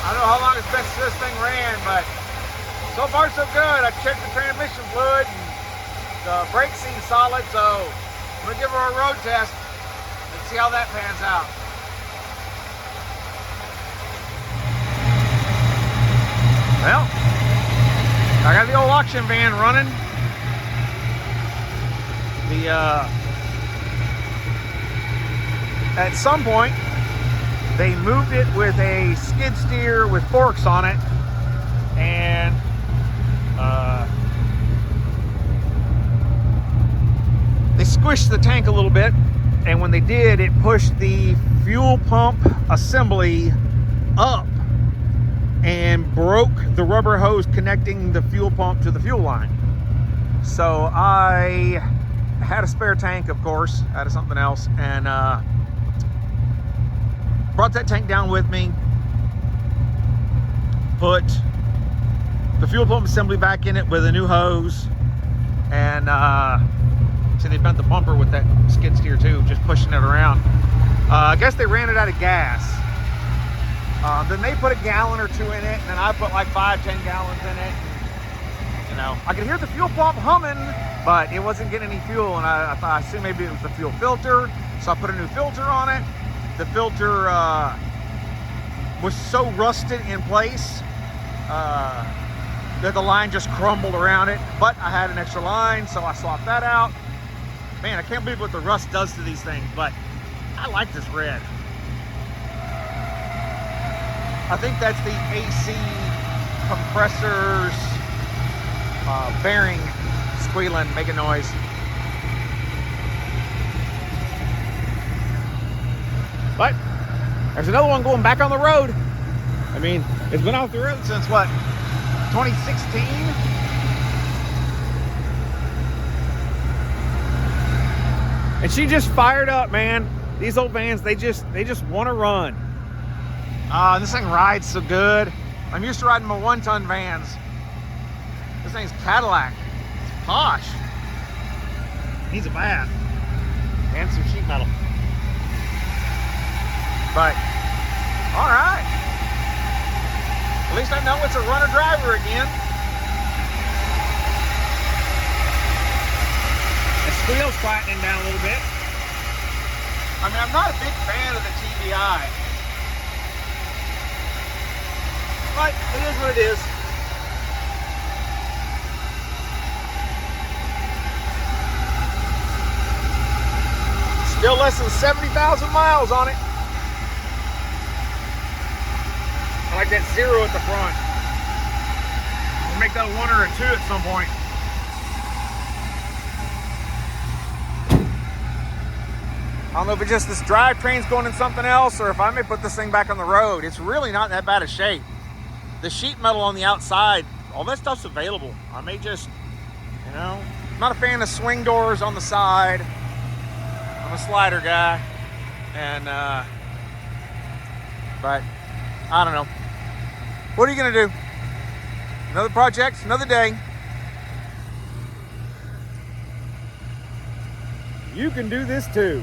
I don't know how long it's been since this thing ran, but so far so good. I checked the transmission fluid and the brakes seem solid, so I'm gonna give her a road test and see how that pans out. Well, I got the old auction van running. At some point, they moved it with a skid steer with forks on it, and they squished the tank a little bit, and when they did, it pushed the fuel pump assembly up and broke the rubber hose connecting the fuel pump to the fuel line. So I had a spare tank, of course, out of something else, and brought that tank down with me, put the fuel pump assembly back in it with a new hose, and see, they bent the bumper with that skid steer too, just pushing it around. I guess they ran it out of gas. Then they put a gallon or two in it, and then I put like 5-10 gallons in it. You know, I could hear the fuel pump humming, but it wasn't getting any fuel, and I assumed maybe it was the fuel filter, so I put a new filter on it. The filter was so rusted in place that the line just crumbled around it, but I had an extra line, so I swapped that out. Man, I can't believe what the rust does to these things, but I like this red. I think that's the AC compressor's bearing squealing, making noise. But there's another one going back on the road. I mean, it's been off the road since what, 2016? And she just fired up, man. These old vans, they just want to run. This thing rides so good. I'm used to riding my 1-ton vans. This thing's Cadillac. It's posh. Needs a bath and some sheet metal. But all right. At least I know it's a runner driver again. The squeal's quietening down a little bit. I mean, I'm not a big fan of the TBI, but it is what it is. Still less than 70,000 miles on it. I like that 0 at the front. We'll make that a 1 or a 2 at some point. I don't know if it's just this drivetrain's going in something else, or if I may put this thing back on the road. It's really not that bad a shape. The sheet metal on the outside, all that stuff's available. I may just, you know, I'm not a fan of swing doors on the side. I'm a slider guy, and but I don't know. What are you gonna do? Another project, another day. You can do this too.